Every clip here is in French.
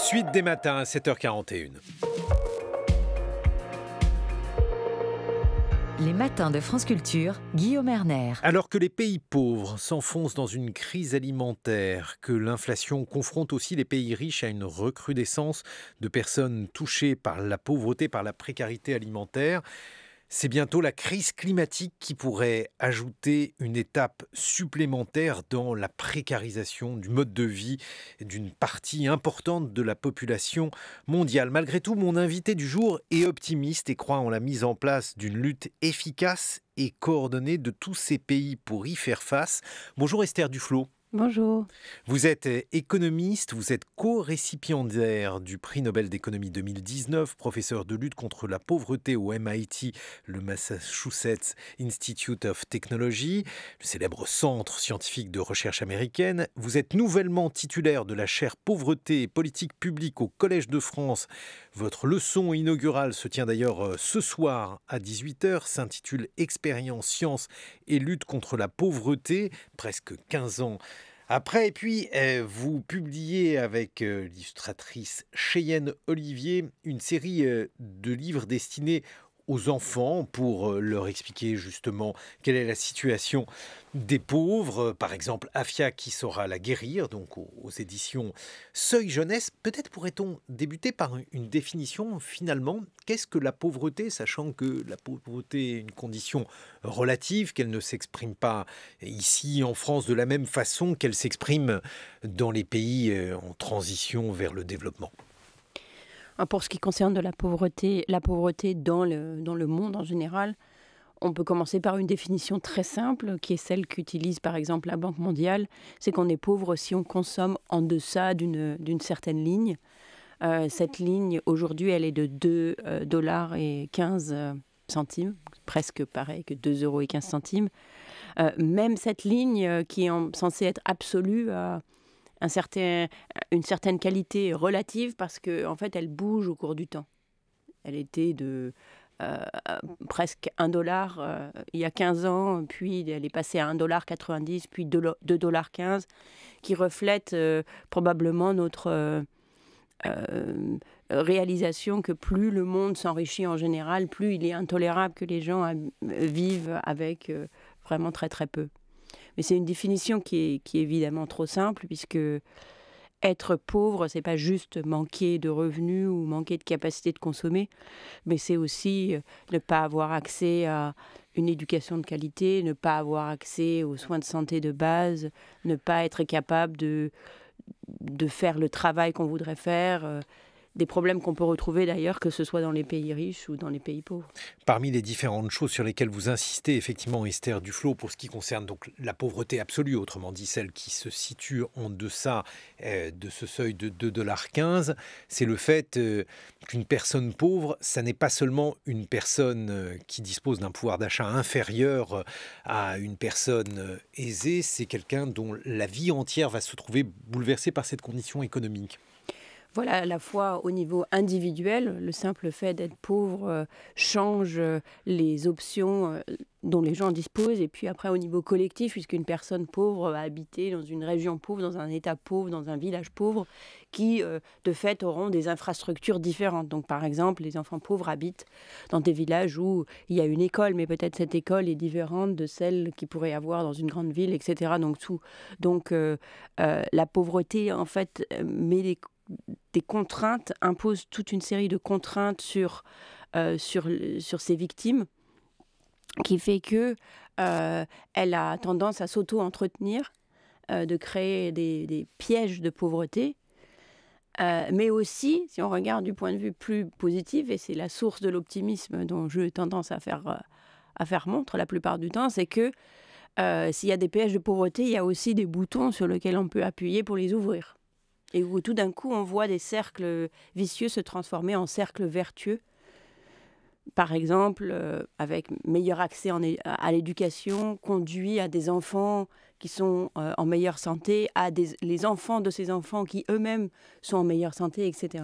Suite des matins à 7h41. Les matins de France Culture, Guillaume Erner. Alors que les pays pauvres s'enfoncent dans une crise alimentaire, que l'inflation confronte aussi les pays riches à une recrudescence de personnes touchées par la pauvreté, par la précarité alimentaire, c'est bientôt la crise climatique qui pourrait ajouter une étape supplémentaire dans la précarisation du mode de vie d'une partie importante de la population mondiale. Malgré tout, mon invité du jour est optimiste et croit en la mise en place d'une lutte efficace et coordonnée de tous ces pays pour y faire face. Bonjour Esther Duflo. Bonjour. Vous êtes économiste, vous êtes co-récipiendaire du prix Nobel d'économie 2019, professeur de lutte contre la pauvreté au MIT, le Massachusetts Institute of Technology, le célèbre centre scientifique de recherche américaine. Vous êtes nouvellement titulaire de la chaire pauvreté et politique publique au Collège de France. Votre leçon inaugurale se tient d'ailleurs ce soir à 18h, s'intitule Expérience, science et lutte contre la pauvreté, presque 15 ans après. Et puis, vous publiez avec l'illustratrice Cheyenne Olivier une série de livres destinés aux enfants pour leur expliquer justement quelle est la situation des pauvres. Par exemple, Afia qui saura la guérir, donc aux éditions Seuil Jeunesse. Peut-être pourrait-on débuter par une définition finalement. Qu'est-ce que la pauvreté, sachant que la pauvreté est une condition relative, qu'elle ne s'exprime pas ici en France de la même façon qu'elle s'exprime dans les pays en transition vers le développement? Pour ce qui concerne de la pauvreté dans le monde en général, on peut commencer par une définition très simple, qui est celle qu'utilise par exemple la Banque mondiale. C'est qu'on est pauvre si on consomme en deçà d'une certaine ligne. Cette ligne, aujourd'hui, elle est de 2,15 $, presque pareil que 2,15 €. Même cette ligne qui est censée être absolue une certaine qualité relative parce qu'en fait, elle bouge au cours du temps. Elle était de presque 1 $ il y a 15 ans, puis elle est passée à 1,90 $, puis 2,15 $, qui reflète probablement notre réalisation que plus le monde s'enrichit en général, plus il est intolérable que les gens vivent avec vraiment très très peu. Mais c'est une définition qui est évidemment trop simple, puisque être pauvre, c'est pas juste manquer de revenus ou manquer de capacité de consommer, mais c'est aussi ne pas avoir accès à une éducation de qualité, ne pas avoir accès aux soins de santé de base, ne pas être capable de faire le travail qu'on voudrait faire. Des problèmes qu'on peut retrouver d'ailleurs, que ce soit dans les pays riches ou dans les pays pauvres. Parmi les différentes choses sur lesquelles vous insistez, effectivement, Esther Duflo, pour ce qui concerne donc la pauvreté absolue, autrement dit celle qui se situe en deçà de ce seuil de 2,15 $, c'est le fait qu'une personne pauvre, ça n'est pas seulement une personne qui dispose d'un pouvoir d'achat inférieur à une personne aisée, c'est quelqu'un dont la vie entière va se trouver bouleversée par cette condition économique. Voilà, à la fois au niveau individuel, le simple fait d'être pauvre change les options dont les gens disposent, et puis après au niveau collectif, puisqu'une personne pauvre va habiter dans une région pauvre, dans un état pauvre, dans un village pauvre, qui de fait auront des infrastructures différentes. Donc par exemple, les enfants pauvres habitent dans des villages où il y a une école, mais peut-être cette école est différente de celle qu'il pourrait y avoir dans une grande ville, etc. Donc la pauvreté, en fait, met des contraintes, impose toute une série de contraintes sur ces victimes, qui fait que elle a tendance à s'auto-entretenir, de créer des pièges de pauvreté, mais aussi, si on regarde du point de vue plus positif, et c'est la source de l'optimisme dont j'ai tendance à faire montre la plupart du temps, c'est que s'il y a des pièges de pauvreté, il y a aussi des boutons sur lesquels on peut appuyer pour les ouvrir. Et où tout d'un coup, on voit des cercles vicieux se transformer en cercles vertueux. Par exemple, avec meilleur accès à l'éducation, conduit à des enfants qui sont en meilleure santé à les enfants de ces enfants qui eux-mêmes sont en meilleure santé, etc.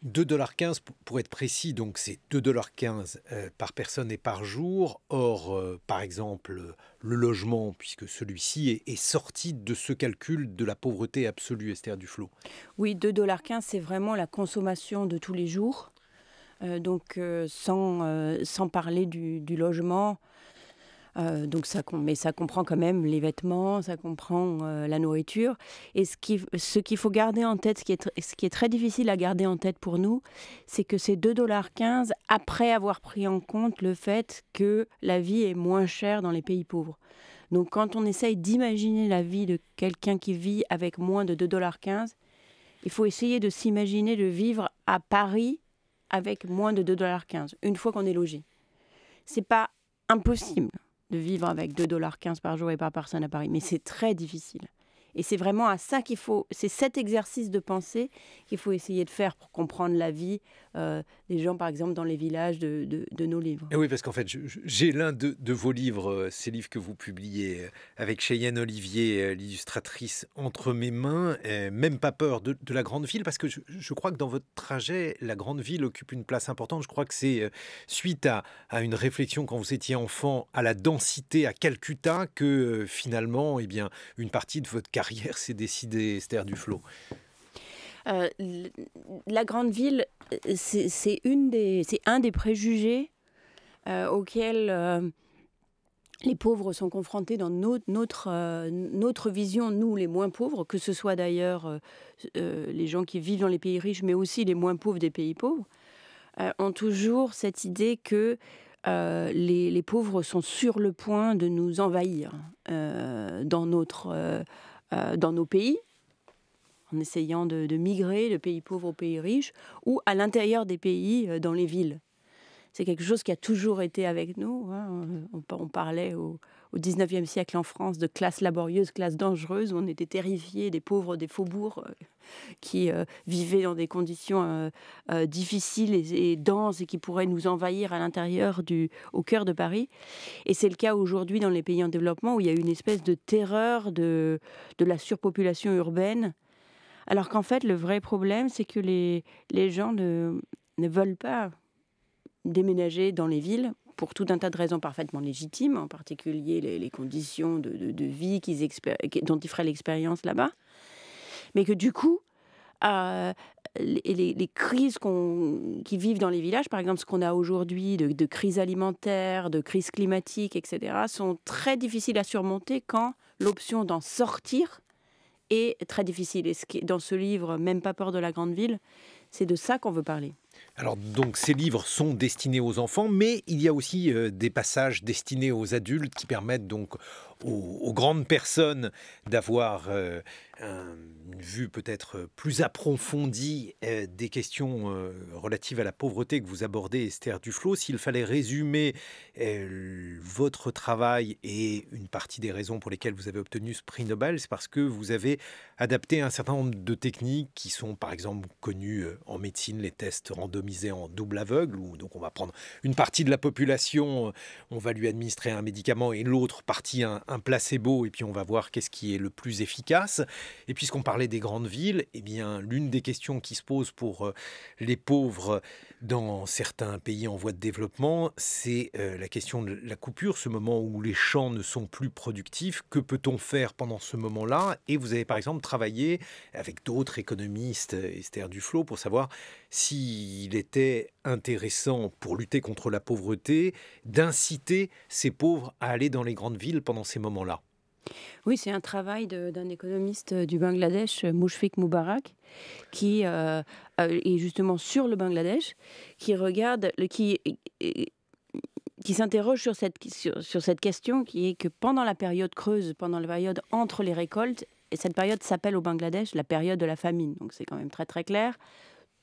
2,15 $ pour être précis, donc c'est 2,15 $ par personne et par jour. Or, par exemple, le logement, puisque celui-ci est sorti de ce calcul de la pauvreté absolue, Esther Duflo. Oui, 2,15 $, c'est vraiment la consommation de tous les jours. Donc sans parler du logement. Donc mais ça comprend quand même les vêtements, ça comprend la nourriture. Et ce qu'il faut garder en tête, ce qui est très difficile à garder en tête pour nous, c'est que c'est 2,15 $ après avoir pris en compte le fait que la vie est moins chère dans les pays pauvres. Donc quand on essaye d'imaginer la vie de quelqu'un qui vit avec moins de 2,15 $, il faut essayer de s'imaginer de vivre à Paris avec moins de 2,15 $ une fois qu'on est logé. C'est pas impossible de vivre avec 2,15 $ par jour et par personne à Paris, mais c'est très difficile. Et c'est vraiment à ça c'est cet exercice de pensée qu'il faut essayer de faire pour comprendre la vie des gens, par exemple, dans les villages de nos livres. Et oui, parce qu'en fait, j'ai l'un de vos livres, ces livres que vous publiez avec Cheyenne Olivier, l'illustratrice, entre mes mains. Même pas peur de la grande ville, parce que je crois que dans votre trajet, la grande ville occupe une place importante. Je crois que c'est suite à une réflexion quand vous étiez enfant à la densité à Calcutta que finalement, eh bien, une partie de votre carrière s'est décidée, Esther Duflo. La grande ville, c'est un des préjugés auxquels les pauvres sont confrontés dans notre vision, nous les moins pauvres, que ce soit d'ailleurs les gens qui vivent dans les pays riches, mais aussi les moins pauvres des pays pauvres, ont toujours cette idée que les pauvres sont sur le point de nous envahir dans nos pays, en essayant de migrer de pays pauvres aux pays riches, ou à l'intérieur des pays, dans les villes. C'est quelque chose qui a toujours été avec nous. Hein. On parlait au XIXe siècle en France de classe laborieuse, classe dangereuse, où on était terrifiés des pauvres des faubourgs qui vivaient dans des conditions difficiles et denses et qui pourraient nous envahir à l'intérieur, au cœur de Paris. Et c'est le cas aujourd'hui dans les pays en développement, où il y a une espèce de terreur de la surpopulation urbaine. Alors qu'en fait, le vrai problème, c'est que les gens ne veulent pas déménager dans les villes pour tout un tas de raisons parfaitement légitimes, en particulier les conditions de vie dont ils feraient l'expérience là-bas. Mais que du coup, les crises qui vivent dans les villages, par exemple ce qu'on a aujourd'hui de crise alimentaire, de crise climatique, etc., sont très difficiles à surmonter quand l'option d'en sortir est très difficile. Et dans ce livre, Même pas peur de la grande ville, c'est de ça qu'on veut parler. Alors donc ces livres sont destinés aux enfants, mais il y a aussi des passages destinés aux adultes qui permettent donc aux grandes personnes d'avoir une vue peut-être plus approfondie des questions relatives à la pauvreté que vous abordez, Esther Duflo. S'il fallait résumer votre travail et une partie des raisons pour lesquelles vous avez obtenu ce prix Nobel, c'est parce que vous avez adapté un certain nombre de techniques qui sont par exemple connues en médecine, les tests randomisés en double aveugle, où donc on va prendre une partie de la population, on va lui administrer un médicament et l'autre partie un placebo, et puis on va voir qu'est-ce qui est le plus efficace. Et puisqu'on parlait des grandes villes, eh bien, l'une des questions qui se pose pour les pauvres dans certains pays en voie de développement, c'est la question de la coupure, ce moment où les champs ne sont plus productifs. Que peut-on faire pendant ce moment-là? Et vous avez par exemple travaillé avec d'autres économistes, Esther Duflo, pour savoir s'il était intéressant pour lutter contre la pauvreté d'inciter ces pauvres à aller dans les grandes villes pendant ces moments-là. Oui, c'est un travail d'un économiste du Bangladesh, Mushfiq Mubarak, qui est justement sur le Bangladesh, qui s'interroge sur cette question qui est que pendant la période creuse, pendant la période entre les récoltes, et cette période s'appelle au Bangladesh la période de la famine, donc c'est quand même très très clair,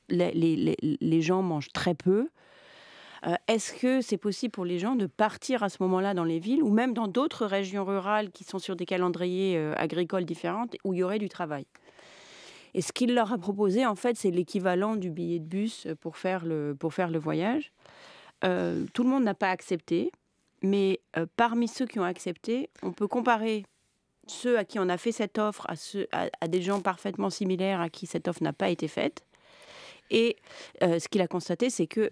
les gens mangent très peu. Est-ce que c'est possible pour les gens de partir à ce moment-là dans les villes ou même dans d'autres régions rurales qui sont sur des calendriers agricoles différentes où il y aurait du travail? Et ce qu'il leur a proposé, en fait, c'est l'équivalent du billet de bus pour faire le voyage. Tout le monde n'a pas accepté, mais parmi ceux qui ont accepté, on peut comparer ceux à qui on a fait cette offre, à des gens parfaitement similaires à qui cette offre n'a pas été faite. Et ce qu'il a constaté, c'est que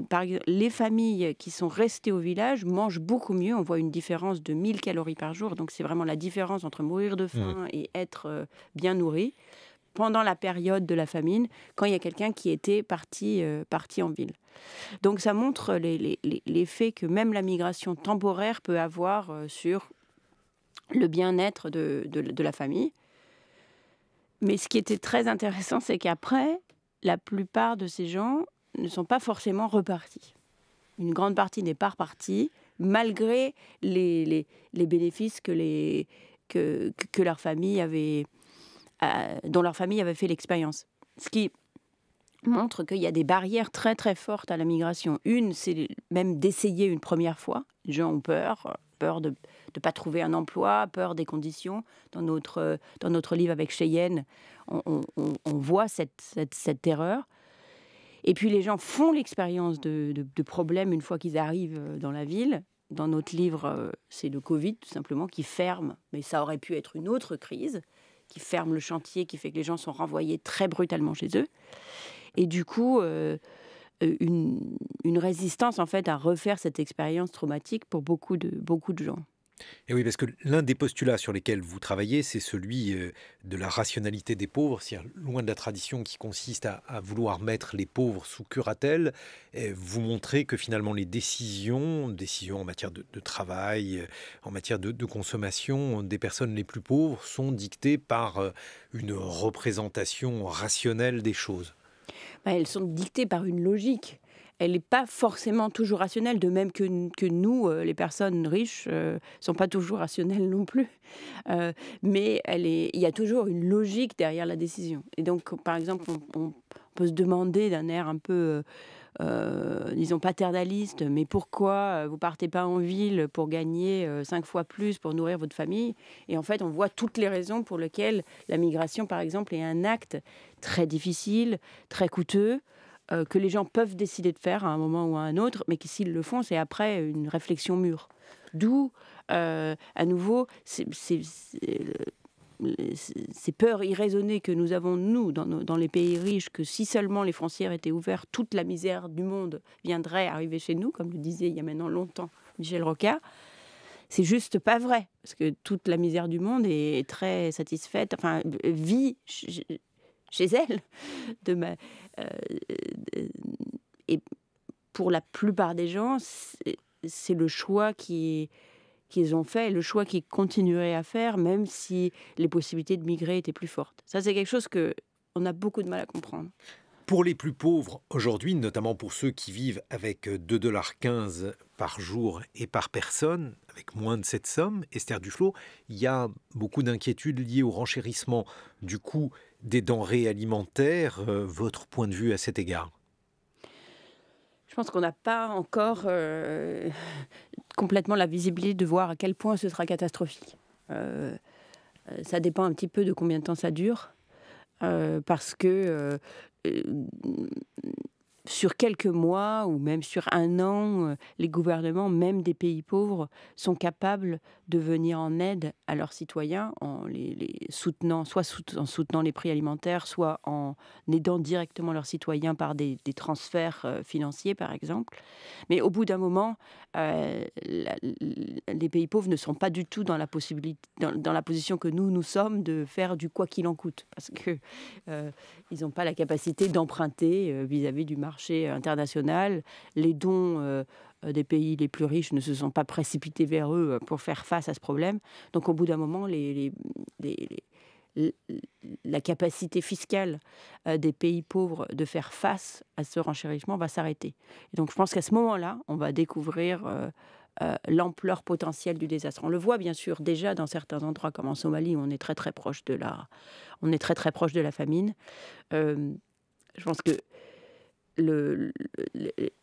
par exemple, les familles qui sont restées au village mangent beaucoup mieux. On voit une différence de 1000 calories par jour. Donc c'est vraiment la différence entre mourir de faim et être bien nourri pendant la période de la famine, quand il y a quelqu'un qui était parti en ville. Donc ça montre l'effet que même la migration temporaire peut avoir sur le bien-être de la famille. Mais ce qui était très intéressant, c'est qu'après, la plupart de ces gens ne sont pas forcément repartis. Une grande partie n'est pas repartie, malgré les bénéfices que leur famille avait, dont leur famille avait fait l'expérience. Ce qui montre qu'il y a des barrières très très fortes à la migration. Une, c'est même d'essayer une première fois. Les gens ont peur de ne pas trouver un emploi, peur des conditions. Dans notre livre avec Cheyenne, on voit cette terreur. Et puis les gens font l'expérience de problèmes une fois qu'ils arrivent dans la ville. Dans notre livre, c'est le Covid tout simplement qui ferme, mais ça aurait pu être une autre crise, qui ferme le chantier, qui fait que les gens sont renvoyés très brutalement chez eux. Et du coup, une résistance en fait à refaire cette expérience traumatique pour beaucoup de gens. Et oui, parce que l'un des postulats sur lesquels vous travaillez, c'est celui de la rationalité des pauvres, c'est-à-dire loin de la tradition qui consiste à vouloir mettre les pauvres sous curatelle. Vous montrez que finalement les décisions en matière de travail, en matière de consommation des personnes les plus pauvres sont dictées par une représentation rationnelle des choses. Elles sont dictées par une logique. Elle n'est pas forcément toujours rationnelle, de même que nous, les personnes riches, ne sont pas toujours rationnelles non plus. Mais il y a toujours une logique derrière la décision. Et donc, par exemple, on peut se demander d'un air un peu, disons, paternaliste, mais pourquoi vous ne partez pas en ville pour gagner 5 fois plus pour nourrir votre famille ? Et en fait, on voit toutes les raisons pour lesquelles la migration, par exemple, est un acte très difficile, très coûteux, que les gens peuvent décider de faire à un moment ou à un autre, mais que s'ils le font, c'est après une réflexion mûre. D'où, à nouveau, ces peurs irraisonnées que nous avons, nous, dans les pays riches, que si seulement les frontières étaient ouvertes, toute la misère du monde viendrait arriver chez nous, comme le disait il y a maintenant longtemps Michel Rocard. C'est juste pas vrai, parce que toute la misère du monde est très satisfaite, enfin, vit chez elle, et pour la plupart des gens, c'est le choix qu'ils ont fait, le choix qu'ils continueraient à faire, même si les possibilités de migrer étaient plus fortes. Ça, c'est quelque chose qu'on a beaucoup de mal à comprendre. Pour les plus pauvres aujourd'hui, notamment pour ceux qui vivent avec 2,15 $ par jour et par personne, avec moins de cette somme, Esther Duflo, il y a beaucoup d'inquiétudes liées au renchérissement du coût des denrées alimentaires. Votre point de vue à cet égard ? Je pense qu'on n'a pas encore complètement la visibilité de voir à quel point ce sera catastrophique. Ça dépend un petit peu de combien de temps ça dure, parce que sur quelques mois ou même sur un an, les gouvernements, même des pays pauvres, sont capables de venir en aide à leurs citoyens en les soutenant, soit en soutenant les prix alimentaires, soit en aidant directement leurs citoyens par des transferts financiers, par exemple. Mais au bout d'un moment, les pays pauvres ne sont pas du tout dans la position que nous sommes de faire du quoi qu'il en coûte, parce que ils n'ont pas la capacité d'emprunter vis-à-vis du marché international. Les dons des pays les plus riches ne se sont pas précipités vers eux pour faire face à ce problème. Donc au bout d'un moment, la capacité fiscale des pays pauvres de faire face à ce renchérissement va s'arrêter. Et donc je pense qu'à ce moment-là, on va découvrir l'ampleur potentielle du désastre. On le voit bien sûr déjà dans certains endroits comme en Somalie où on est très très proche de la famine. Je pense que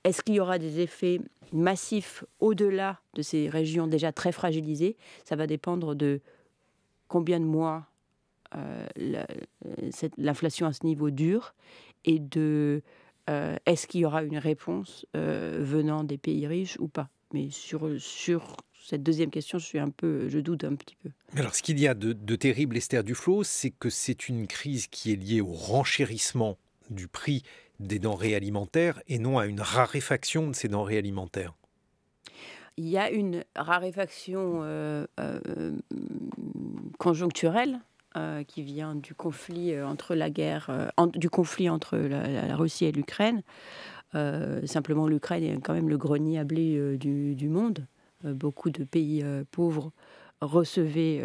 est-ce qu'il y aura des effets massifs au-delà de ces régions déjà très fragilisées ? Ça va dépendre de combien de mois l'inflation à ce niveau dure et de est-ce qu'il y aura une réponse venant des pays riches ou pas. Mais sur cette deuxième question, je doute un petit peu. Mais alors, ce qu'il y a de terrible, Esther Duflo, c'est que c'est une crise qui est liée au renchérissement du prix des denrées alimentaires et non à une raréfaction de ces denrées alimentaires. Il y a une raréfaction conjoncturelle qui vient du conflit entre la Russie et l'Ukraine. Simplement, l'Ukraine est quand même le grenier à blé du monde. Beaucoup de pays pauvres recevaient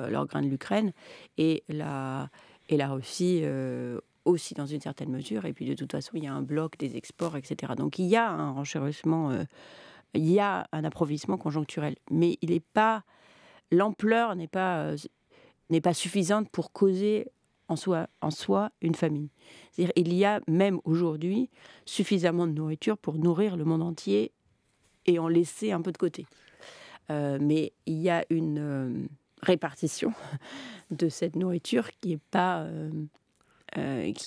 leurs grains de l'Ukraine et la Russie aussi dans une certaine mesure. Et puis de toute façon, il y a un bloc des exports, etc. Donc il y a un renchérissement, il y a un appauvrissement conjoncturel, mais l'ampleur n'est pas suffisante pour causer en soi une famine. C'est-à-dire, il y a même aujourd'hui suffisamment de nourriture pour nourrir le monde entier et en laisser un peu de côté. Mais il y a une répartition de cette nourriture qui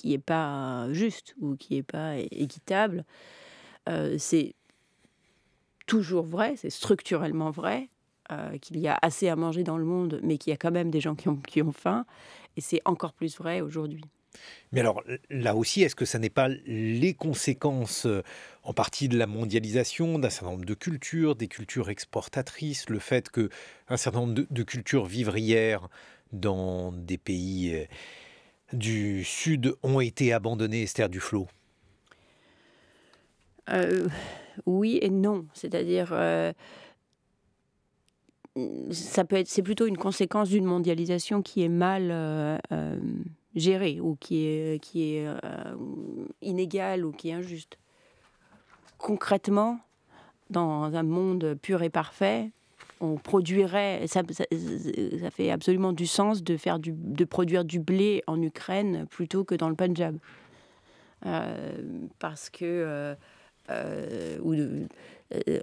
n'est pas juste ou qui n'est pas équitable. C'est toujours vrai, c'est structurellement vrai, qu'il y a assez à manger dans le monde, mais qu'il y a quand même des gens qui ont faim. Et c'est encore plus vrai aujourd'hui. Mais alors, là aussi, est-ce que ça n'est pas les conséquences en partie de la mondialisation, d'un certain nombre de cultures, des cultures exportatrices, le fait qu'un certain nombre de cultures vivrières dans des pays du Sud ont été abandonnées, Esther Duflo? Oui et non. C'est-à-dire, c'est plutôt une conséquence d'une mondialisation qui est mal gérée ou qui est inégale ou qui est injuste. Concrètement, dans un monde pur et parfait, on produirait, ça fait absolument du sens de produire du blé en Ukraine plutôt que dans le Punjab. Parce que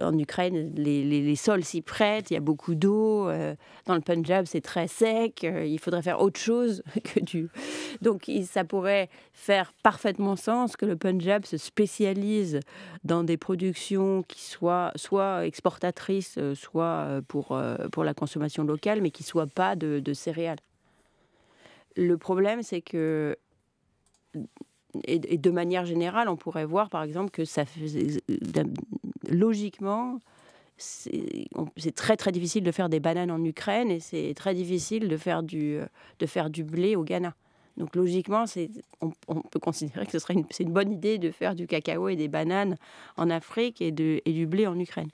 en Ukraine, les sols s'y prêtent, il y a beaucoup d'eau. Dans le Punjab, c'est très sec. Il faudrait faire autre chose que du... Donc, ça pourrait faire parfaitement sens que le Punjab se spécialise dans des productions qui soient soit exportatrices, soit pour la consommation locale, mais qui ne soient pas de céréales. Le problème, c'est que... Et de manière générale, on pourrait voir, par exemple, que logiquement, c'est très très difficile de faire des bananes en Ukraine et c'est très difficile de faire du blé au Ghana. Donc logiquement, on peut considérer que c'est une bonne idée de faire du cacao et des bananes en Afrique et du blé en Ukraine.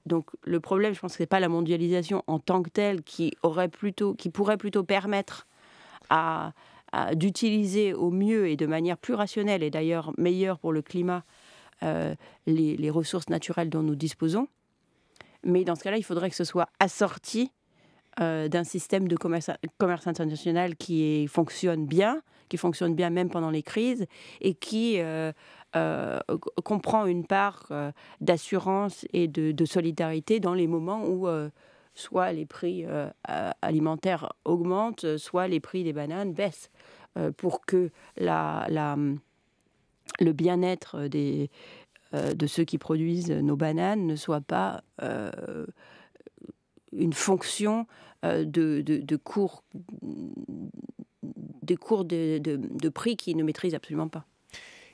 Donc le problème, je pense que c'est pas la mondialisation en tant que telle qui pourrait plutôt permettre d'utiliser au mieux et de manière plus rationnelle et d'ailleurs meilleure pour le climat les ressources naturelles dont nous disposons. Mais dans ce cas-là, il faudrait que ce soit assorti d'un système de commerce international qui fonctionne bien même pendant les crises et qui comprend une part d'assurance et de solidarité dans les moments où soit les prix alimentaires augmentent, soit les prix des bananes baissent, pour que le bien-être de ceux qui produisent nos bananes ne soit pas une fonction des cours de prix qu'ils ne maîtrisent absolument pas.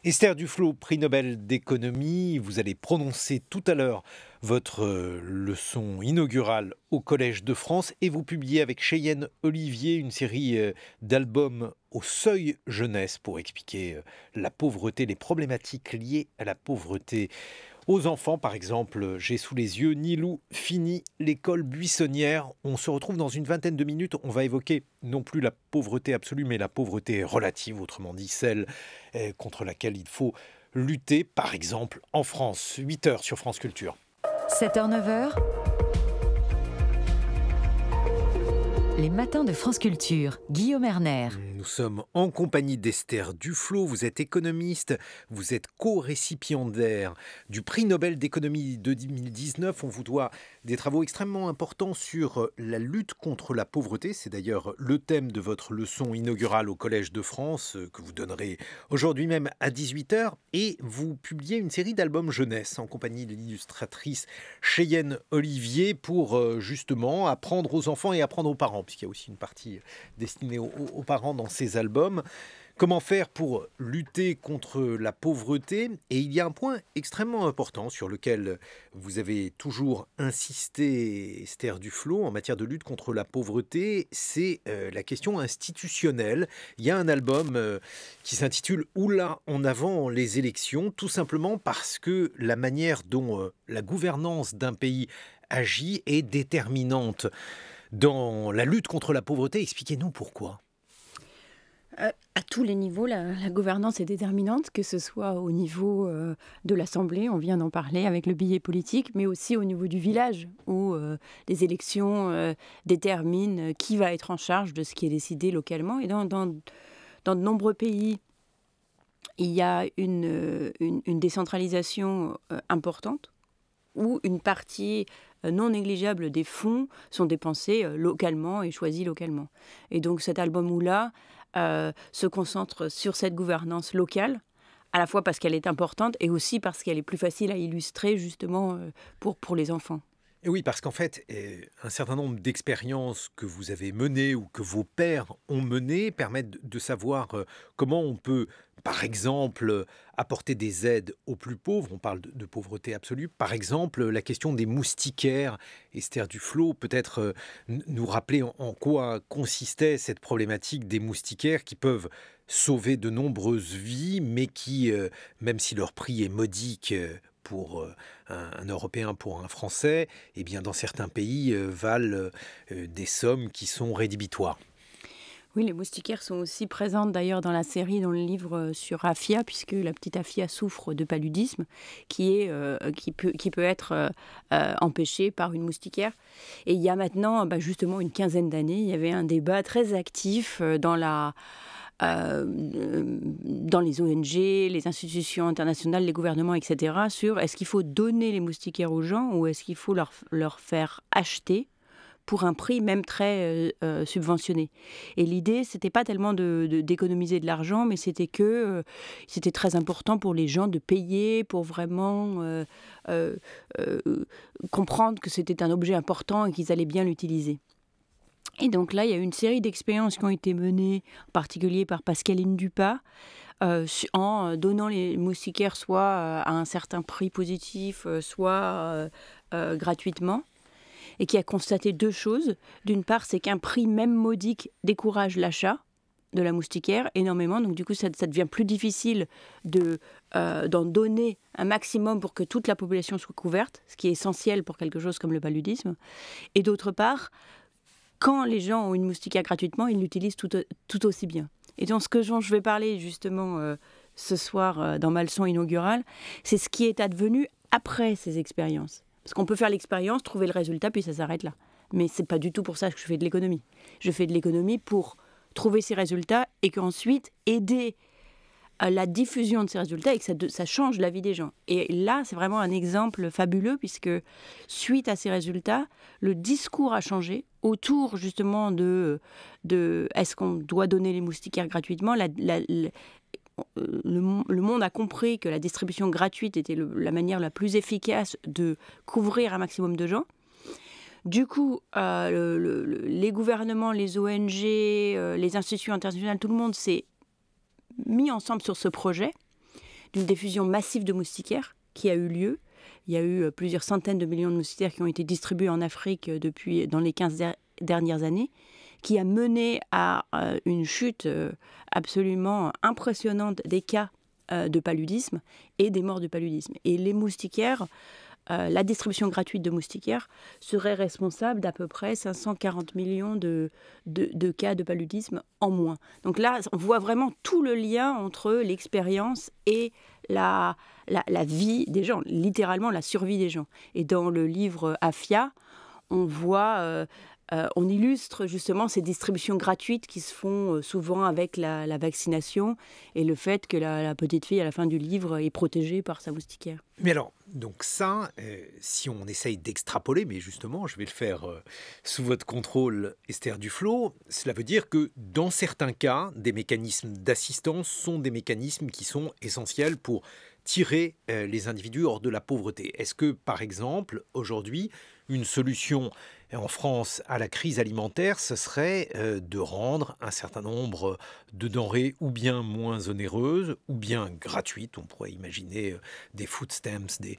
Esther Duflo, prix Nobel d'économie, vous allez prononcer tout à l'heure votre leçon inaugurale au Collège de France et vous publiez avec Cheyenne Olivier une série d'albums au seuil jeunesse pour expliquer la pauvreté, les problématiques liées à la pauvreté. Aux enfants, par exemple, j'ai sous les yeux Nilou Fini, l'école buissonnière. On se retrouve dans une vingtaine de minutes. On va évoquer non plus la pauvreté absolue, mais la pauvreté relative, autrement dit celle contre laquelle il faut lutter, par exemple en France. 8h sur France Culture. 7h, 9h. Les matins de France Culture, Guillaume Erner. Nous sommes en compagnie d'Esther Duflo. Vous êtes économiste, vous êtes co-récipiendaire du prix Nobel d'économie de 2019. On vous doit des travaux extrêmement importants sur la lutte contre la pauvreté. C'est d'ailleurs le thème de votre leçon inaugurale au Collège de France que vous donnerez aujourd'hui même à 18h. Et vous publiez une série d'albums jeunesse en compagnie de l'illustratrice Cheyenne Olivier pour justement apprendre aux enfants et apprendre aux parents, puisqu'il y a aussi une partie destinée aux parents dans ces albums. Comment faire pour lutter contre la pauvreté? Et il y a un point extrêmement important sur lequel vous avez toujours insisté, Esther Duflo, en matière de lutte contre la pauvreté, c'est la question institutionnelle. Il y a un album qui s'intitule « Oula, en avant les élections », tout simplement parce que la manière dont la gouvernance d'un pays agit est déterminante dans la lutte contre la pauvreté. Expliquez-nous pourquoi. À tous les niveaux, la gouvernance est déterminante, que ce soit au niveau de l'Assemblée, on vient d'en parler avec le billet politique, mais aussi au niveau du village, où les élections déterminent qui va être en charge de ce qui est décidé localement. Et dans de nombreux pays, il y a une décentralisation importante, où une partie non négligeable des fonds sont dépensés localement et choisis localement. Et donc cet album-là se concentre sur cette gouvernance locale, à la fois parce qu'elle est importante et aussi parce qu'elle est plus facile à illustrer justement pour les enfants. Et oui, parce qu'en fait, un certain nombre d'expériences que vous avez menées ou que vos pairs ont menées permettent de savoir comment on peut, par exemple, apporter des aides aux plus pauvres. On parle de pauvreté absolue. Par exemple, la question des moustiquaires. Esther Duflo, peut-être nous rappeler en quoi consistait cette problématique des moustiquaires qui peuvent sauver de nombreuses vies, mais qui, même si leur prix est modique pour un Européen, pour un Français, eh bien dans certains pays valent des sommes qui sont rédhibitoires. Oui, les moustiquaires sont aussi présentes d'ailleurs dans la série, dans le livre sur Afia, puisque la petite Afia souffre de paludisme, qui peut être empêché par une moustiquaire. Et il y a maintenant justement une quinzaine d'années, il y avait un débat très actif dans les ONG, les institutions internationales, les gouvernements, etc., sur est-ce qu'il faut donner les moustiquaires aux gens ou est-ce qu'il faut leur faire acheter pour un prix même très subventionné. Et l'idée, c'était pas tellement d'économiser de l'argent, mais c'était que c'était très important pour les gens de payer, pour vraiment comprendre que c'était un objet important et qu'ils allaient bien l'utiliser. Et donc là, il y a eu une série d'expériences qui ont été menées, en particulier par Pascaline Dupas, en donnant les moustiquaires soit à un certain prix positif, soit gratuitement, et qui a constaté deux choses. D'une part, c'est qu'un prix même modique décourage l'achat de la moustiquaire énormément, donc du coup ça devient plus difficile d'en donner un maximum pour que toute la population soit couverte, ce qui est essentiel pour quelque chose comme le paludisme. Et d'autre part, quand les gens ont une moustiquaire gratuitement, ils l'utilisent tout aussi bien. Et donc ce dont je vais parler justement ce soir dans ma leçon inaugurale, c'est ce qui est advenu après ces expériences. Parce qu'on peut faire l'expérience, trouver le résultat, puis ça s'arrête là. Mais c'est pas du tout pour ça que je fais de l'économie. Je fais de l'économie pour trouver ces résultats et qu'ensuite aider à la diffusion de ces résultats et que ça change la vie des gens. Et là, c'est vraiment un exemple fabuleux puisque suite à ces résultats, le discours a changé autour justement de est-ce qu'on doit donner les moustiquaires gratuitement. Le monde a compris que la distribution gratuite était la manière la plus efficace de couvrir un maximum de gens. Du coup, les gouvernements, les ONG, les institutions internationales, tout le monde s'est mis ensemble sur ce projet d'une diffusion massive de moustiquaires qui a eu lieu. Il y a eu plusieurs centaines de millions de moustiquaires qui ont été distribués en Afrique dans les 15 dernières années, qui a mené à une chute absolument impressionnante des cas de paludisme et des morts de paludisme. Et les moustiquaires, la distribution gratuite de moustiquaires serait responsable d'à peu près 540 millions de cas de paludisme en moins. Donc là, on voit vraiment tout le lien entre l'expérience et la vie des gens, littéralement la survie des gens. Et dans le livre Afia, on voit on illustre justement ces distributions gratuites qui se font souvent avec la vaccination et le fait que la petite fille, à la fin du livre, est protégée par sa moustiquaire. Mais alors, donc ça, si on essaye d'extrapoler, mais justement, je vais le faire sous votre contrôle, Esther Duflo, cela veut dire que dans certains cas, des mécanismes d'assistance sont des mécanismes qui sont essentiels pour tirer les individus hors de la pauvreté. Est-ce que, par exemple, aujourd'hui, une solution en France à la crise alimentaire, ce serait de rendre un certain nombre de denrées ou bien moins onéreuses ou bien gratuites. On pourrait imaginer des food stamps, des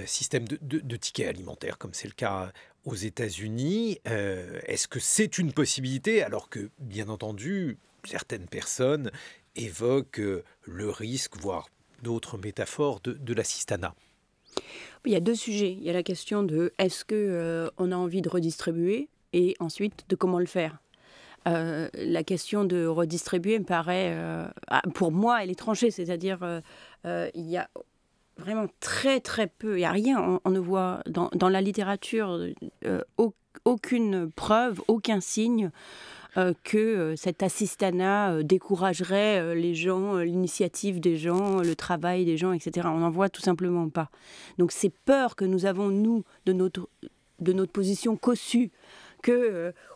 systèmes de tickets alimentaires comme c'est le cas aux États-Unis. Est-ce que c'est une possibilité alors que, bien entendu, certaines personnes évoquent le risque, voire d'autres métaphores de l'assistanat? Il y a deux sujets. Il y a la question de est-ce qu'on a envie de redistribuer et ensuite de comment le faire. La question de redistribuer me paraît, pour moi, elle est tranchée. C'est-à-dire il y a vraiment très très peu, il n'y a rien, on ne voit dans la littérature aucune preuve, aucun signe que cet assistanat découragerait les gens, l'initiative des gens, le travail des gens, etc. On n'en voit tout simplement pas. Donc ces peurs que nous avons, nous, de notre position cossue,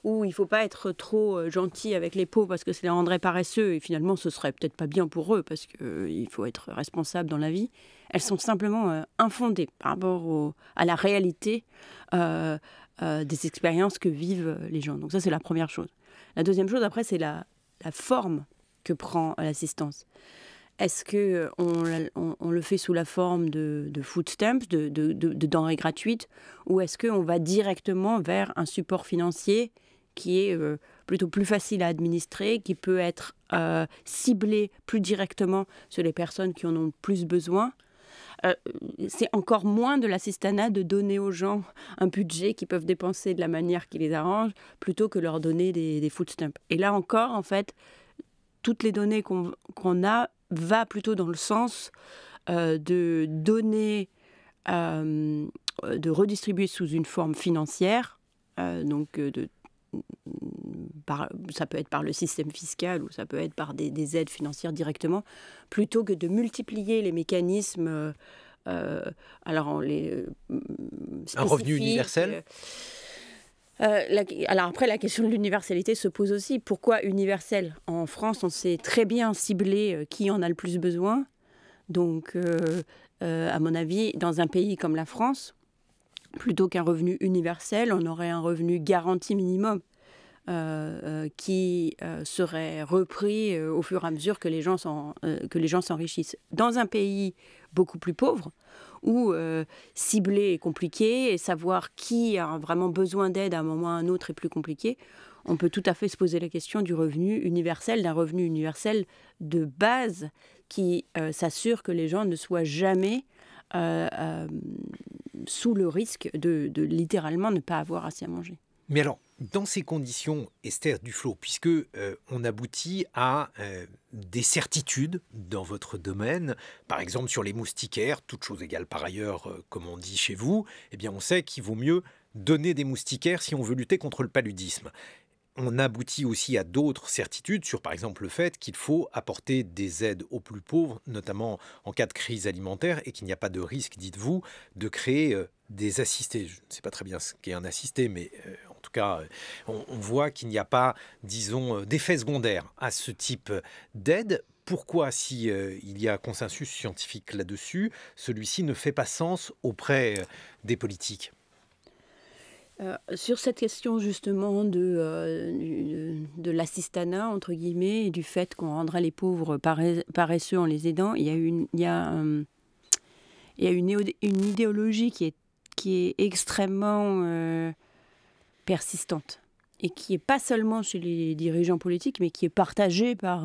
où il ne faut pas être trop gentil avec les pauvres parce que ça les rendrait paresseux et finalement ce serait peut-être pas bien pour eux parce qu'il faut être responsable dans la vie, elles sont simplement infondées par rapport à la réalité des expériences que vivent les gens. Donc ça c'est la première chose. La deuxième chose après c'est la forme que prend l'assistance. Est-ce qu'on le fait sous la forme de food stamps, de denrées gratuites, ou est-ce qu'on va directement vers un support financier qui est plutôt plus facile à administrer, qui peut être ciblé plus directement sur les personnes qui en ont plus besoin? C'est encore moins de l'assistanat de donner aux gens un budget qu'ils peuvent dépenser de la manière qui les arrange, plutôt que leur donner des food stamps. Et là encore, en fait, toutes les données qu'on a va plutôt dans le sens de donner, de redistribuer sous une forme financière, donc ça peut être par le système fiscal ou ça peut être par des aides financières directement, plutôt que de multiplier les mécanismes. Alors, un revenu universel. Alors après, la question de l'universalité se pose aussi. Pourquoi universel? En France, on sait très bien cibler qui en a le plus besoin. Donc, à mon avis, dans un pays comme la France, plutôt qu'un revenu universel, on aurait un revenu garanti minimum qui serait repris au fur et à mesure que les gens s'enrichissent. Dans un pays beaucoup plus pauvre, où cibler est compliqué et savoir qui a vraiment besoin d'aide à un moment ou à un autre est plus compliqué, on peut tout à fait se poser la question du revenu universel, d'un revenu universel de base qui s'assure que les gens ne soient jamais sous le risque de littéralement ne pas avoir assez à manger. Mais alors, dans ces conditions, Esther Duflo, puisque on aboutit à des certitudes dans votre domaine, par exemple sur les moustiquaires, toutes choses égales par ailleurs, comme on dit chez vous, eh bien on sait qu'il vaut mieux donner des moustiquaires si on veut lutter contre le paludisme. On aboutit aussi à d'autres certitudes sur, par exemple, le fait qu'il faut apporter des aides aux plus pauvres, notamment en cas de crise alimentaire, et qu'il n'y a pas de risque, dites-vous, de créer des assistés. Je ne sais pas très bien ce qu'est un assisté, mais en tout cas, on voit qu'il n'y a pas, disons, d'effet secondaire à ce type d'aide. Pourquoi, si il y a consensus scientifique là-dessus, celui-ci ne fait pas sens auprès des politiques ? Sur cette question justement de l'assistanat, entre guillemets, et du fait qu'on rendrait les pauvres paresseux en les aidant, il y a une idéologie qui est extrêmement persistante et qui n'est pas seulement chez les dirigeants politiques, mais qui est partagée par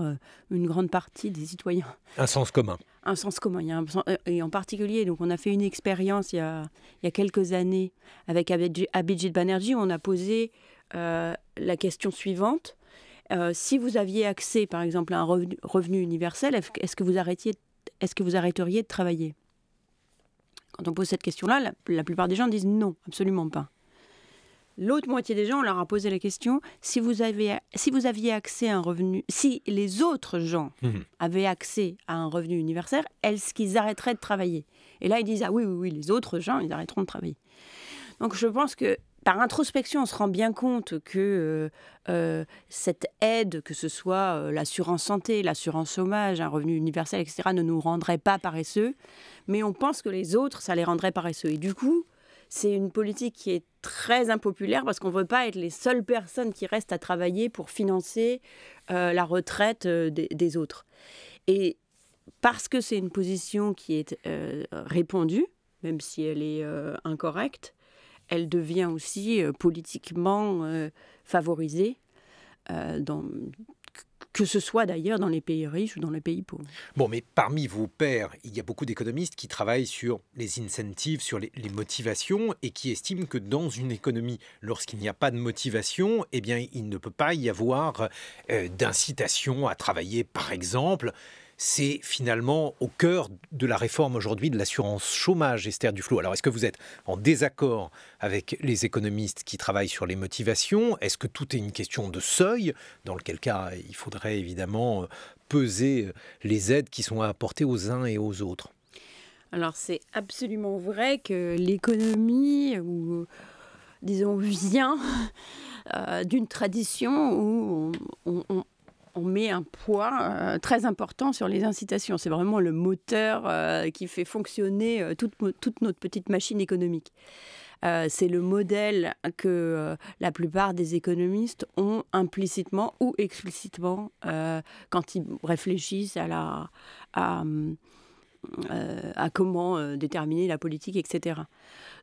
une grande partie des citoyens. Un sens commun. Un sens commun. Et en particulier, donc on a fait une expérience il y a quelques années avec Abhijit Banerjee, où on a posé la question suivante. Si vous aviez accès, par exemple, à un revenu universel, est-ce que vous arrêteriez de travailler? Quand on pose cette question-là, la plupart des gens disent non, absolument pas. L'autre moitié des gens, on leur a posé la question, si vous aviez accès à un revenu, si les autres gens avaient accès à un revenu universel, est-ce qu'ils arrêteraient de travailler? Et là, ils disent, ah oui, oui, oui, les autres gens, ils arrêteront de travailler. Donc je pense que par introspection, on se rend bien compte que cette aide, que ce soit l'assurance santé, l'assurance chômage, un revenu universel, etc., ne nous rendrait pas paresseux. Mais on pense que les autres, ça les rendrait paresseux. Et du coup, c'est une politique qui est très impopulaire parce qu'on ne veut pas être les seules personnes qui restent à travailler pour financer la retraite des autres. Et parce que c'est une position qui est répandue, même si elle est incorrecte, elle devient aussi politiquement favorisée, que ce soit d'ailleurs dans les pays riches ou dans les pays pauvres. Bon, mais parmi vos pairs, il y a beaucoup d'économistes qui travaillent sur les incentives, sur les motivations, et qui estiment que dans une économie, lorsqu'il n'y a pas de motivation, eh bien, il ne peut pas y avoir d'incitation à travailler, par exemple. C'est finalement au cœur de la réforme aujourd'hui de l'assurance chômage, Esther Duflo. Alors, est-ce que vous êtes en désaccord avec les économistes qui travaillent sur les motivations? Est-ce que tout est une question de seuil, dans lequel cas il faudrait évidemment peser les aides qui sont apportées aux uns et aux autres? Alors, c'est absolument vrai que l'économie, disons, vient d'une tradition où on met un poids très important sur les incitations. C'est vraiment le moteur qui fait fonctionner toute notre petite machine économique. C'est le modèle que la plupart des économistes ont implicitement ou explicitement quand ils réfléchissent à comment déterminer la politique, etc.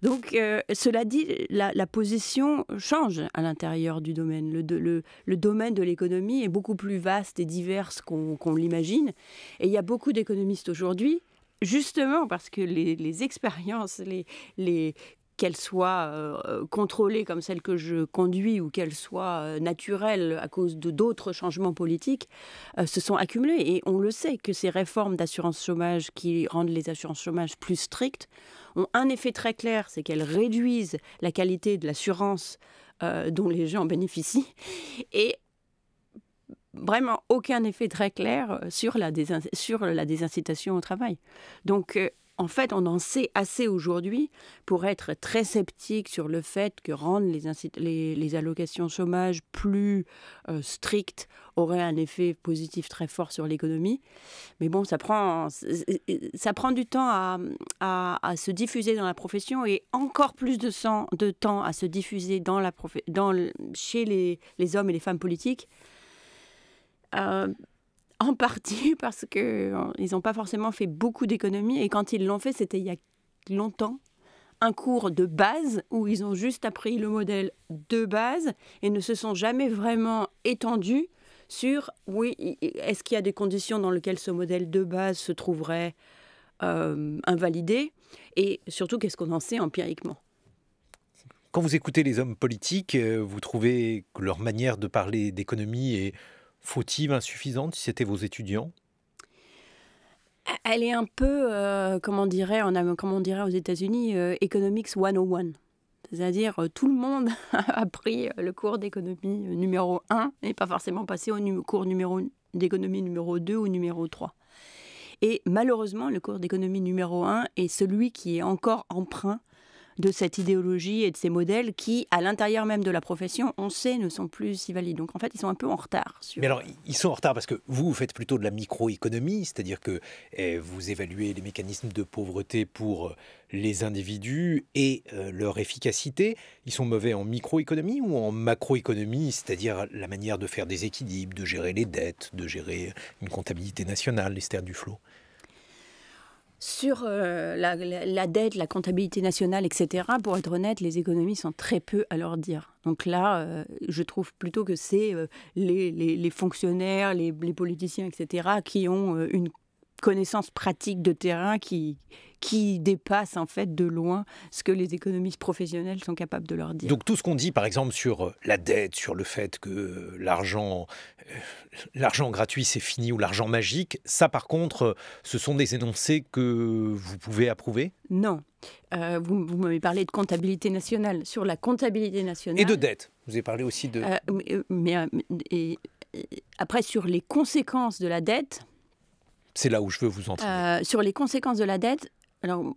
Donc, cela dit, la position change à l'intérieur du domaine. Le domaine de l'économie est beaucoup plus vaste et divers qu'on l'imagine. Et il y a beaucoup d'économistes aujourd'hui, justement parce que les expériences, qu'elles soient contrôlées comme celles que je conduis ou qu'elles soient naturelles à cause d'autres changements politiques, se sont accumulées. Et on le sait que ces réformes d'assurance chômage qui rendent les assurances chômage plus strictes ont un effet très clair, c'est qu'elles réduisent la qualité de l'assurance dont les gens bénéficient et vraiment aucun effet très clair sur la désincitation au travail. Donc, en fait, on en sait assez aujourd'hui pour être très sceptique sur le fait que rendre les allocations chômage plus strictes aurait un effet positif très fort sur l'économie. Mais bon, ça prend du temps à se diffuser dans la profession et encore plus de temps à se diffuser chez les hommes et les femmes politiques. En partie parce qu'ils n'ont pas forcément fait beaucoup d'économies. Et quand ils l'ont fait, c'était il y a longtemps. Un cours de base où ils ont juste appris le modèle de base et ne se sont jamais vraiment étendus sur, oui, est-ce qu'il y a des conditions dans lesquelles ce modèle de base se trouverait invalidé? Et surtout, qu'est-ce qu'on en sait empiriquement? Quand vous écoutez les hommes politiques, vous trouvez que leur manière de parler d'économie est fautive, insuffisante, si c'était vos étudiants? Elle est un peu, comme on dirait aux États-Unis, Economics 101. C'est-à-dire, tout le monde a pris le cours d'économie numéro 1 et pas forcément passé au cours d'économie numéro 2 ou numéro 3. Et malheureusement, le cours d'économie numéro 1 est celui qui est encore empreint de cette idéologie et de ces modèles qui, à l'intérieur même de la profession, on sait, ne sont plus si valides. Donc en fait, ils sont un peu en retard. Mais alors, ils sont en retard parce que vous faites plutôt de la microéconomie, c'est-à-dire que vous évaluez les mécanismes de pauvreté pour les individus et leur efficacité. Ils sont mauvais en microéconomie ou en macroéconomie, c'est-à-dire la manière de faire des équilibres, de gérer les dettes, de gérer une comptabilité nationale, Esther Duflo? Sur la dette, la comptabilité nationale, etc., pour être honnête, les économies sont très peu à leur dire. Donc là, je trouve plutôt que c'est les fonctionnaires, les politiciens, etc., qui ont une connaissance pratique de terrain qui dépasse en fait de loin ce que les économistes professionnels sont capables de leur dire. Donc tout ce qu'on dit par exemple sur la dette, sur le fait que l'argent gratuit c'est fini ou l'argent magique, ça par contre ce sont des énoncés que vous pouvez approuver ? Non. Vous m'avez parlé de comptabilité nationale. Sur la comptabilité nationale... Et de dette. Vous avez parlé aussi de... Après, sur les conséquences de la dette... C'est là où je veux vous entraîner. Sur les conséquences de la dette, alors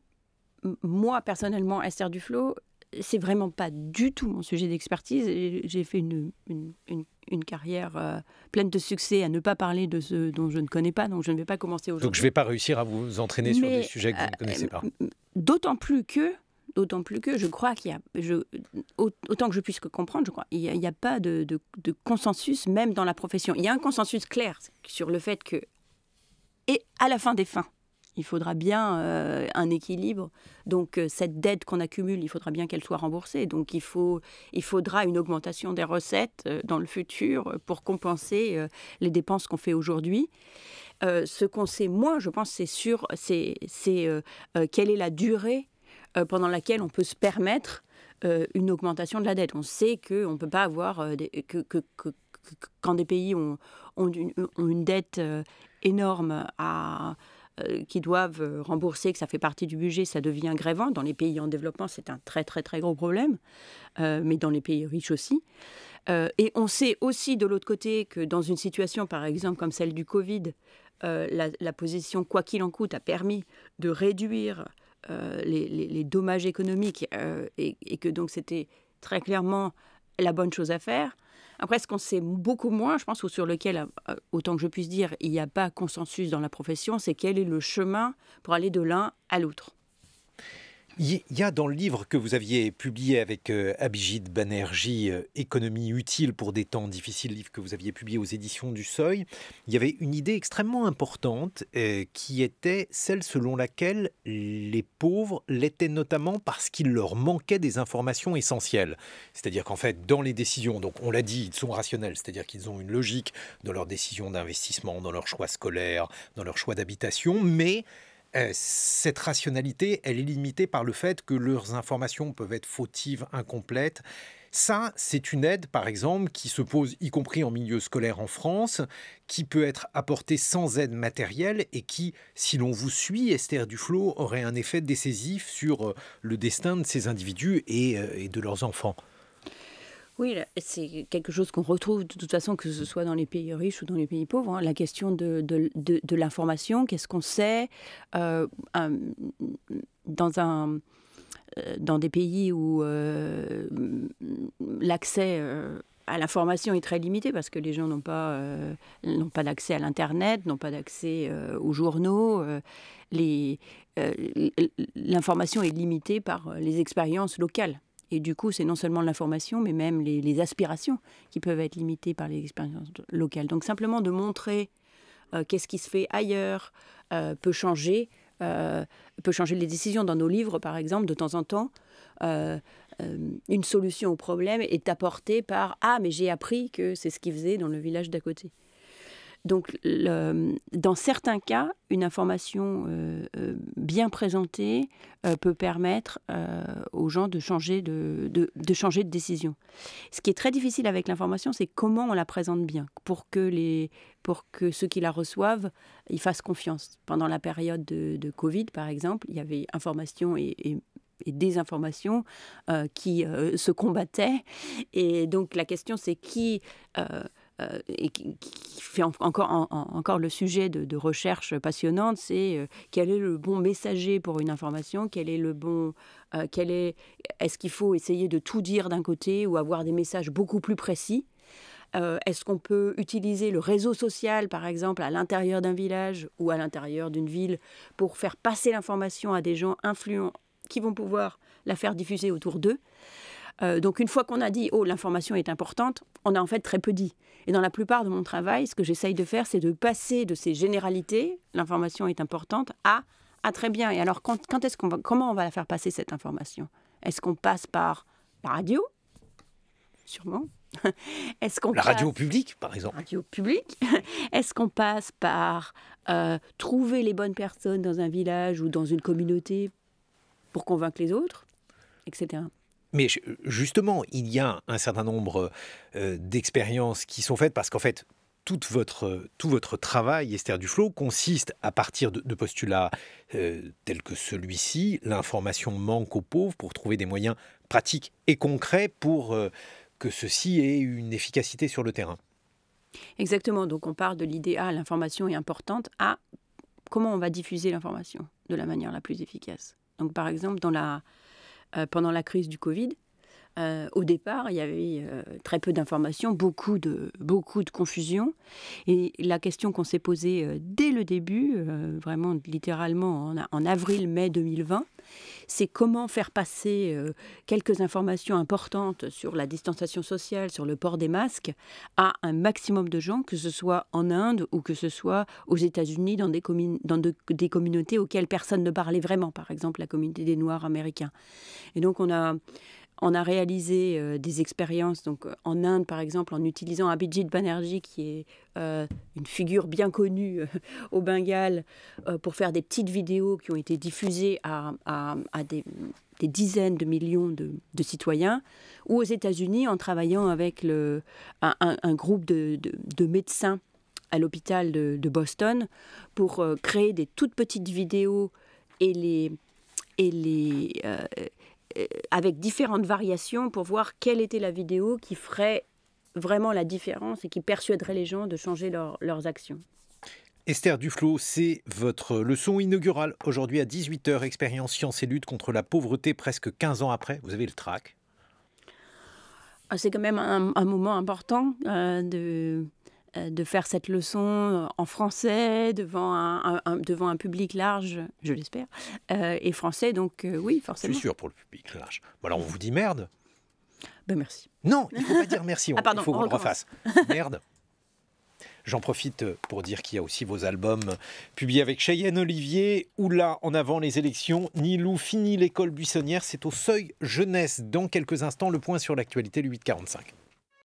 moi personnellement, Esther Duflo, c'est vraiment pas du tout mon sujet d'expertise. J'ai fait une carrière pleine de succès à ne pas parler de ce dont je ne connais pas, donc je ne vais pas commencer aujourd'hui. Donc je ne vais pas réussir à vous entraîner sur des sujets que vous ne connaissez pas. D'autant plus que je crois qu'il y a, autant que je puisse comprendre, je crois, il n'y a pas de consensus même dans la profession. Il y a un consensus clair sur le fait que, et à la fin des fins, il faudra bien un équilibre. Donc cette dette qu'on accumule, il faudra bien qu'elle soit remboursée. Donc il faudra une augmentation des recettes dans le futur pour compenser les dépenses qu'on fait aujourd'hui. Ce qu'on sait moins, je pense, c'est quelle est la durée pendant laquelle on peut se permettre une augmentation de la dette. On sait qu'on ne peut pas avoir... quand des pays ont une dette énorme qui doivent rembourser, que ça fait partie du budget, ça devient grèvant. Dans les pays en développement, c'est un très, très, très gros problème, mais dans les pays riches aussi. Et on sait aussi, de l'autre côté, que dans une situation, par exemple, comme celle du Covid, la position « quoi qu'il en coûte » a permis de réduire les dommages économiques et que donc c'était très clairement la bonne chose à faire. Après, ce qu'on sait beaucoup moins, je pense, ou sur lequel, autant que je puisse dire, il n'y a pas consensus dans la profession, c'est quel est le chemin pour aller de l'un à l'autre. Il y a dans le livre que vous aviez publié avec Abhijit Banerjee, Économie utile pour des temps difficiles, livre que vous aviez publié aux éditions du Seuil, il y avait une idée extrêmement importante qui était celle selon laquelle les pauvres l'étaient notamment parce qu'il leur manquait des informations essentielles. C'est-à-dire qu'en fait, dans les décisions, donc on l'a dit, ils sont rationnels, c'est-à-dire qu'ils ont une logique dans leurs décisions d'investissement, dans leurs choix scolaires, dans leurs choix d'habitation, mais cette rationalité, elle est limitée par le fait que leurs informations peuvent être fautives, incomplètes. Ça, c'est une aide, par exemple, qui se pose, y compris en milieu scolaire en France, qui peut être apportée sans aide matérielle et qui, si l'on vous suit, Esther Duflo, aurait un effet décisif sur le destin de ces individus et de leurs enfants. Oui, c'est quelque chose qu'on retrouve de toute façon, que ce soit dans les pays riches ou dans les pays pauvres. La question de l'information, qu'est-ce qu'on sait dans des pays où l'accès à l'information est très limité parce que les gens n'ont pas d'accès à l'Internet, n'ont pas d'accès aux journaux. L'information est limitée par les expériences locales. Et du coup, c'est non seulement l'information, mais même les aspirations qui peuvent être limitées par les expériences locales. Donc simplement de montrer qu'est-ce qui se fait ailleurs peut changer les décisions. Dans nos livres, par exemple, de temps en temps, une solution au problème est apportée par « Ah, mais j'ai appris que c'est ce qu'ils faisaient dans le village d'à côté ». Donc, dans certains cas, une information bien présentée peut permettre aux gens de changer de décision. Ce qui est très difficile avec l'information, c'est comment on la présente bien, pour que ceux qui la reçoivent, ils fassent confiance. Pendant la période de Covid, par exemple, il y avait information et désinformation qui se combattaient. Et donc, la question, c'est qui fait encore le sujet de recherche passionnante, c'est quel est le bon messager pour une information, est-ce qu'il faut essayer de tout dire d'un côté ou avoir des messages beaucoup plus précis. Est-ce qu'on peut utiliser le réseau social, par exemple, à l'intérieur d'un village ou à l'intérieur d'une ville pour faire passer l'information à des gens influents qui vont pouvoir la faire diffuser autour d'eux. Donc une fois qu'on a dit « Oh, l'information est importante », on a en fait très peu dit. Et dans la plupart de mon travail, ce que j'essaye de faire, c'est de passer de ces généralités, l'information est importante, à très bien. Et alors, comment on va la faire passer, cette information ? Est-ce qu'on passe par la radio ? Sûrement. Est-ce qu'on La radio publique, par exemple. Radio publique. Est-ce qu'on passe par trouver les bonnes personnes dans un village ou dans une communauté pour convaincre les autres, etc. Mais justement, il y a un certain nombre d'expériences qui sont faites parce qu'en fait, tout votre travail, Esther Duflo, consiste à partir de postulats tels que celui-ci. L'information manque aux pauvres pour trouver des moyens pratiques et concrets pour que ceci ait une efficacité sur le terrain. Exactement. Donc on part de l'idée l'information est importante à comment on va diffuser l'information de la manière la plus efficace. Donc par exemple, pendant la crise du Covid, au départ, il y avait très peu d'informations, beaucoup de confusion. Et la question qu'on s'est posée dès le début, vraiment littéralement en avril-mai 2020, c'est comment faire passer quelques informations importantes sur la distanciation sociale, sur le port des masques, à un maximum de gens, que ce soit en Inde ou que ce soit aux États-Unis, dans des communautés auxquelles personne ne parlait vraiment, par exemple la communauté des Noirs américains. Et donc on a réalisé des expériences donc, en Inde, par exemple, en utilisant Abhijit Banerjee, qui est une figure bien connue au Bengale, pour faire des petites vidéos qui ont été diffusées à des dizaines de millions de citoyens, ou aux États-Unis, en travaillant avec un groupe de médecins à l'hôpital de Boston, pour créer des toutes petites vidéos avec différentes variations pour voir quelle était la vidéo qui ferait vraiment la différence et qui persuaderait les gens de changer leurs actions. Esther Duflo, c'est votre leçon inaugurale aujourd'hui à 18h, expérience sciences et lutte contre la pauvreté presque 15 ans après. Vous avez le trac. C'est quand même un moment important de faire cette leçon en français devant un public large, je l'espère, et français, donc oui, forcément. Je suis sûr pour le public large. Bon, alors on vous dit merde. Ben merci. Non, il ne faut pas dire merci, pardon, il faut qu'on le refasse. Merde. J'en profite pour dire qu'il y a aussi vos albums publiés avec Cheyenne Olivier, Oula, en avant les élections, Nilou, fini l'école buissonnière, c'est au Seuil Jeunesse. Dans quelques instants, le point sur l'actualité, le 8h45.